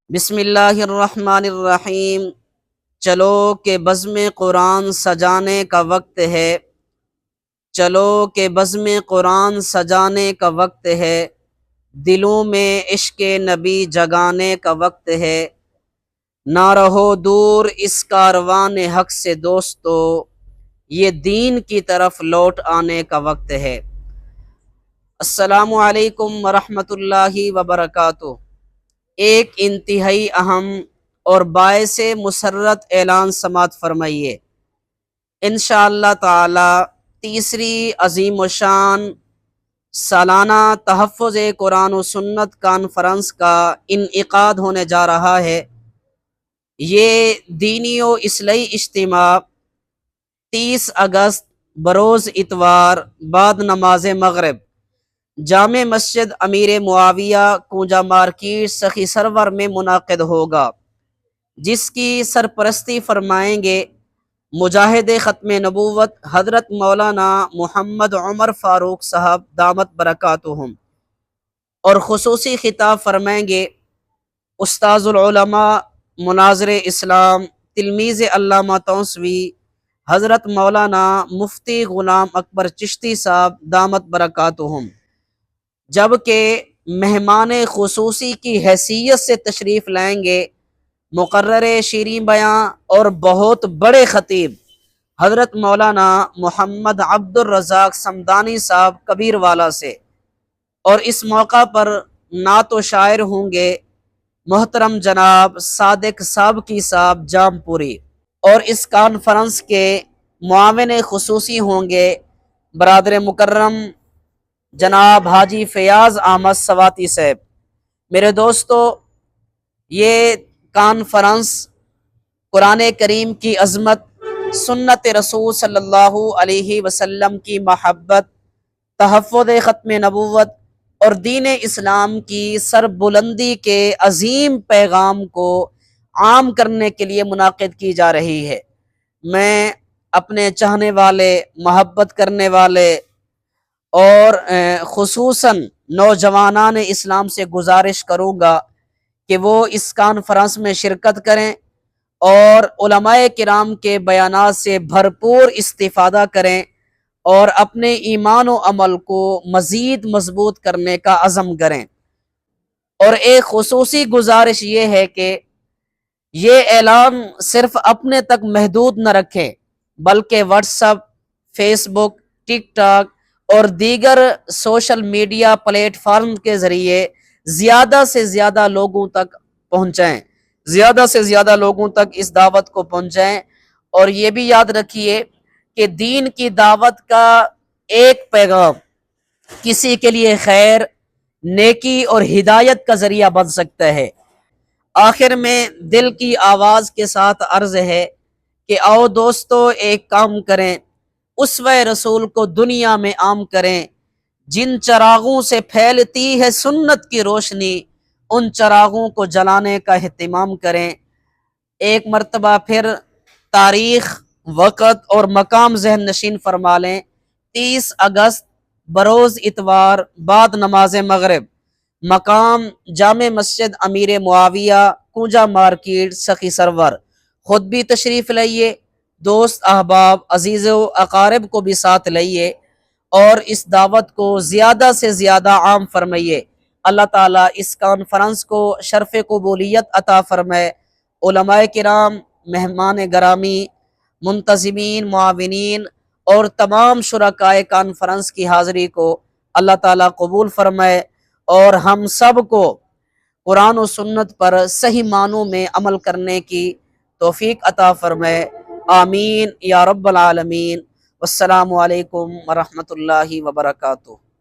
بسم اللہ الرحمن الرحیم۔ چلو کہ بزم قرآن سجانے کا وقت ہے، چلو کہ بزم قرآن سجانے کا وقت ہے، دلوں میں عشق نبی جگانے کا وقت ہے، نہ رہو دور اس کاروان حق سے دوستو، یہ دین کی طرف لوٹ آنے کا وقت ہے۔ السلام علیکم ورحمۃ اللہ وبرکاتہ۔ ایک انتہائی اہم اور باعث مسرت اعلان سماعت فرمائیے۔ انشاءاللہ تعالی تیسری عظیم الشان سالانہ تحفظ قرآن و سنت کانفرنس کا انعقاد ہونے جا رہا ہے۔ یہ دینی و اصلاحی اجتماع 30 اگست بروز اتوار بعد نماز مغرب جامع مسجد امیر معاویہ کونجا مارکیٹ سخی سرور میں منعقد ہوگا، جس کی سرپرستی فرمائیں گے مجاہد ختم نبوت حضرت مولانا محمد عمر فاروق صاحب دامت برکاتہم، اور خصوصی خطاب فرمائیں گے استاذ العلماء مناظر اسلام تلمیذ علامہ توسوی حضرت مولانا مفتی غلام اکبر چشتی صاحب دامت برکاتہم، جبکہ مہمان خصوصی کی حیثیت سے تشریف لائیں گے مقرر شیریں بیاں اور بہت بڑے خطیب حضرت مولانا محمد عبد الرزاق صمدانی صاحب کبیر والا سے، اور اس موقع پر نعت و شاعر ہوں گے محترم جناب صادق سابقی صاحب جام پوری، اور اس کانفرنس کے معاون خصوصی ہوں گے برادر مکرم جناب حاجی فیاض احمد سواتی صاحب۔ میرے دوستو، یہ کانفرنس قرآن کریم کی عظمت، سنت رسول صلی اللہ علیہ وسلم کی محبت، تحفظ ختم نبوت اور دین اسلام کی سربلندی کے عظیم پیغام کو عام کرنے کے لیے منعقد کی جا رہی ہے۔ میں اپنے چاہنے والے، محبت کرنے والے اور خصوصاً نوجوانان اسلام سے گزارش کروں گا کہ وہ اس کانفرنس میں شرکت کریں اور علماء کرام کے بیانات سے بھرپور استفادہ کریں اور اپنے ایمان و عمل کو مزید مضبوط کرنے کا عزم کریں۔ اور ایک خصوصی گزارش یہ ہے کہ یہ اعلان صرف اپنے تک محدود نہ رکھیں، بلکہ واٹس ایپ، فیس بک، ٹک ٹاک اور دیگر سوشل میڈیا پلیٹ فارم کے ذریعے زیادہ سے زیادہ لوگوں تک پہنچائیں، زیادہ سے زیادہ لوگوں تک اس دعوت کو پہنچائیں۔ اور یہ بھی یاد رکھیے کہ دین کی دعوت کا ایک پیغام کسی کے لیے خیر، نیکی اور ہدایت کا ذریعہ بن سکتا ہے۔ آخر میں دل کی آواز کے ساتھ عرض ہے کہ آؤ دوستو ایک کام کریں، اسوہ رسول کو دنیا میں عام کریں، جن چراغوں سے پھیلتی ہے سنت کی روشنی، ان چراغوں کو جلانے کا اہتمام کریں۔ ایک مرتبہ پھر تاریخ، وقت اور مقام ذہن نشین فرما لیں۔ 30 اگست بروز اتوار بعد نماز مغرب، مقام جامع مسجد امیر معاویہ کونجا مارکیٹ سخی سرور۔ خود بھی تشریف لائیے، دوست احباب عزیز و اقارب کو بھی ساتھ لائیے اور اس دعوت کو زیادہ سے زیادہ عام فرمائیے۔ اللہ تعالیٰ اس کانفرنس کو شرف قبولیت عطا فرمائے۔ علماء کرام، مہمان گرامی، منتظمین، معاونین اور تمام شرکائے کانفرنس کی حاضری کو اللہ تعالیٰ قبول فرمائے اور ہم سب کو قرآن و سنت پر صحیح معنوں میں عمل کرنے کی توفیق عطا فرمائے۔ آمین یا رب العالمین۔ والسلام علیکم ورحمۃ اللہ وبرکاتہ۔